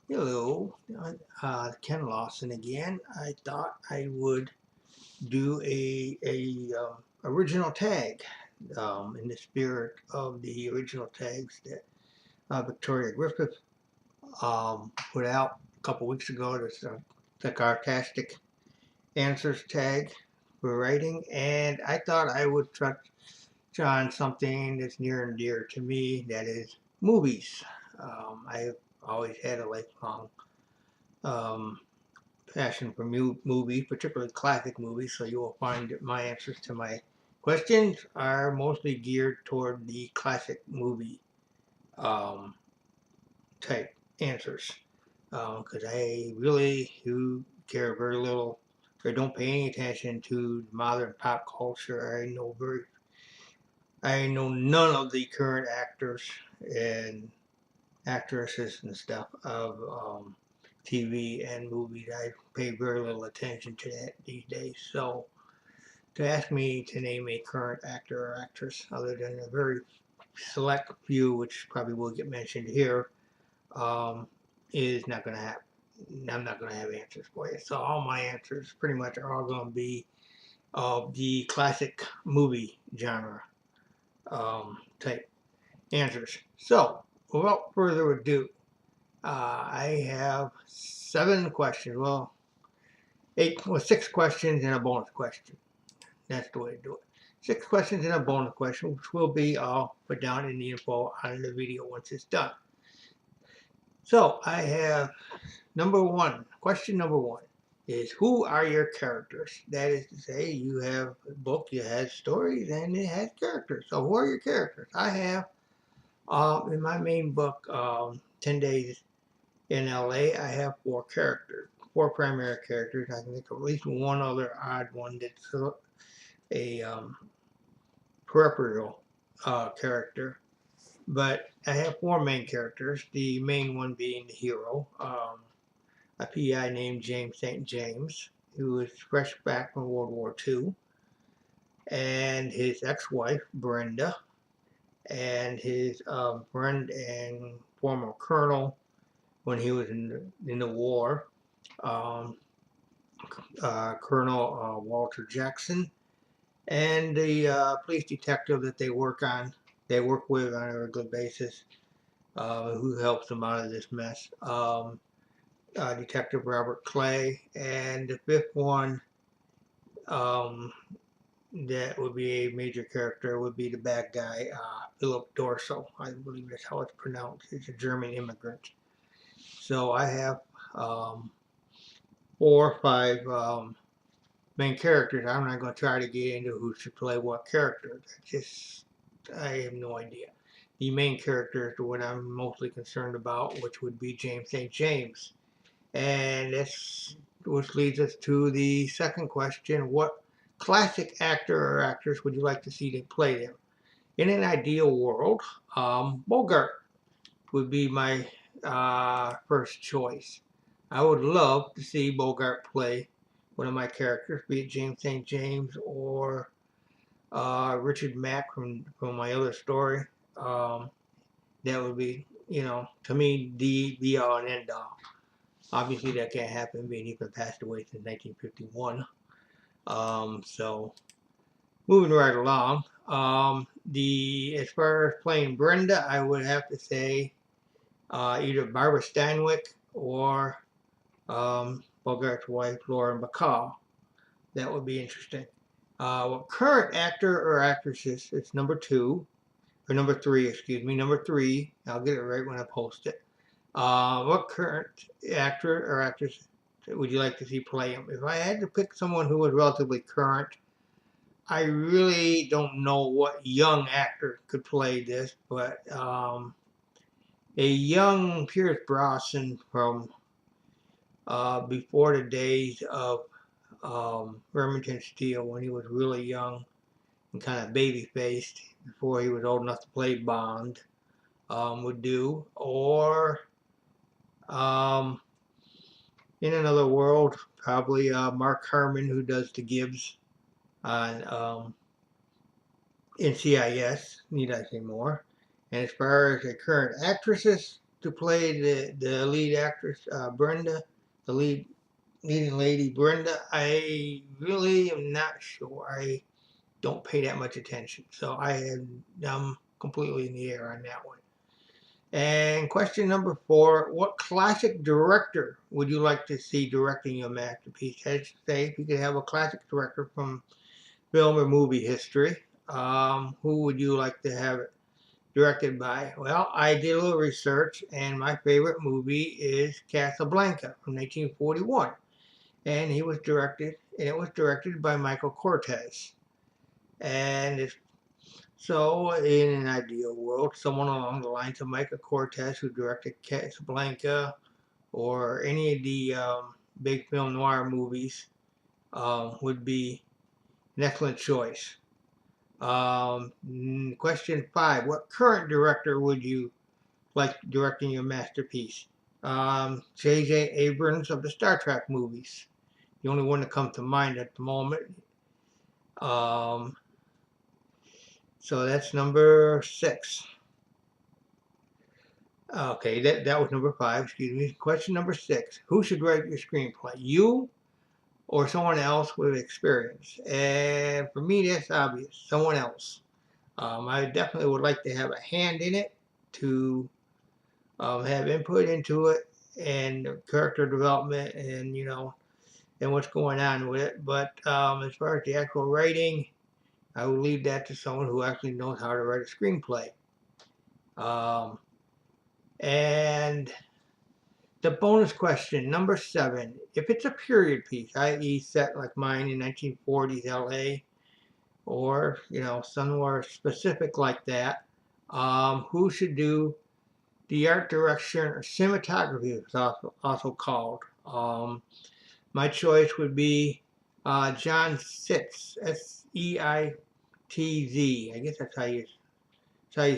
Hello, Ken Lawson again. I thought I would do a original tag in the spirit of the original tags that Victoria Griffith put out a couple weeks ago. This the Sarcastic Answers tag for writing, and I thought I would touch on something that's near and dear to me, that is movies. I've always had a lifelong um, passion for movies, particularly classic movies, so you will find that my answers to my questions are mostly geared toward the classic movie um, type answers. Because I really do care very little, or don't pay any attention to modern pop culture. I know none of the current actors and actresses and stuff of TV and movies. I pay very little attention to that these days. So to ask me to name a current actor or actress, other than a very select few, which probably will get mentioned here, um, is not going to happen. I'm not going to have answers for you. So all my answers pretty much are all going to be of the classic movie genre type answers. So without further ado, I have 7 questions. Well, six questions and a bonus question. That's the way to do it. 6 questions and a bonus question, which will be all put down in the info on the video once it's done. So I have question number one is, who are your characters? That is to say, you have a book, you have stories, and it has characters. So who are your characters? I have, in my main book, 10 Days in LA, I have 4 characters, 4 primary characters. I can think of at least one other odd one that's a peripheral character. But I have 4 main characters, the main one being the hero, a PI named James St. James, who is fresh back from World War II, and his ex-wife, Brenda, and his friend and former colonel when he was in the war, um, Colonel Walter Jackson, and the police detective that they work with on a regular basis, who helps them out of this mess. Detective Robert Clay, and the fifth one, um, that would be a major character, would be the bad guy, Philip Dorso. I believe that's how it's pronounced. He's a German immigrant. So I have um, 4 or 5 main characters. I'm not going to try to get into who should play what character. I have no idea. The main character is what I'm mostly concerned about, which would be James St. James. And this, which leads us to the second question: what classic actor or actress would you like to see to play them? In an ideal world, Bogart would be my first choice. I would love to see Bogart play one of my characters, be it James St. James or Richard Mack from my other story. Um, that would be, to me, the be all and end all. Obviously, that can't happen, being he's been passed away since 1951. So moving right along. The As far as playing Brenda, I would have to say either Barbara Stanwyck or Bogart's wife, Lauren Bacall. That would be interesting. What current actor or actresses? It's number 2 or number 3, excuse me, number 3. I'll get it right when I post it. What current actor or actress would you like to see play him? If I had to pick someone who was relatively current, I really don't know what young actor could play this, but a young Pierce Brosnan from before the days of Remington Steele, when he was really young and kind of baby faced, before he was old enough to play Bond, would do. Or um, in another world, probably Mark Harmon, who does the Gibbs on NCIS. Need I say more? And as far as the current actresses, to play the lead actress, Brenda, the leading lady, Brenda, I really am not sure. I don't pay that much attention. So I'm completely in the air on that one. And question number 4, what classic director would you like to see directing your masterpiece? As you say, if you could have a classic director from film or movie history, who would you like to have it directed by? Well, I did a little research, and my favorite movie is Casablanca from 1941. And it was directed by Michael Cortez. And so, in an ideal world, someone along the lines of Michael Cortez, who directed Casablanca or any of the big film noir movies, would be an excellent choice. Question 5, what current director would you like directing your masterpiece? J.J. Abrams of the Star Trek movies. The only one that comes to mind at the moment. Um, so that's number 6. Okay, that was number 5, excuse me. Question number 6. Who should write your screenplay? You or someone else with experience? And for me, that's obvious. Someone else. I definitely would like to have a hand in it, to have input into it, and character development, and and what's going on with it. But as far as the actual writing, I will leave that to someone who actually knows how to write a screenplay. Um, and the bonus question, number 7, if it's a period piece, i.e. set like mine in 1940s LA, or, somewhere specific like that, who should do the art direction, or cinematography, it's also called. My choice would be John Sitz, Seitz. I guess that's how you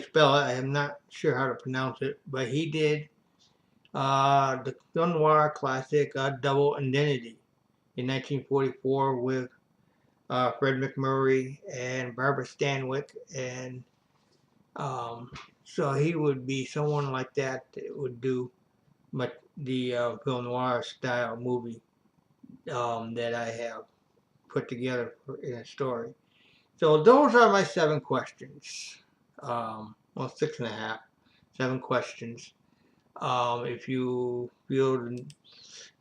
spell it. I am not sure how to pronounce it, but he did the film noir classic Double Indemnity in 1944 with Fred McMurray and Barbara Stanwyck, and so he would be someone like that would do the film noir style movie that I have put together in a story. So those are my 7 questions. Well, 6.5, 7 questions. If you feel,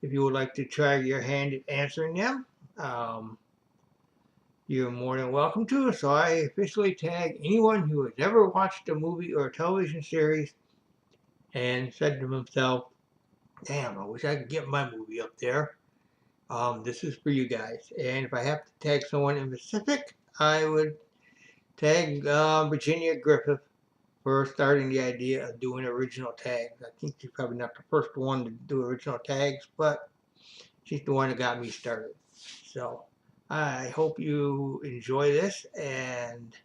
if you would like to try your hand at answering them, you're more than welcome to. So I officially tag anyone who has ever watched a movie or a television series and said to himself, damn, I wish I could get my movie up there. This is for you guys. And if I have to tag someone in specific, I would tag Virginia Griffith for starting the idea of doing original tags. I think she's probably not the first one to do original tags, but she's the one that got me started. So I hope you enjoy this, and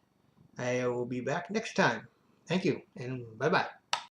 I will be back next time. Thank you, and bye-bye.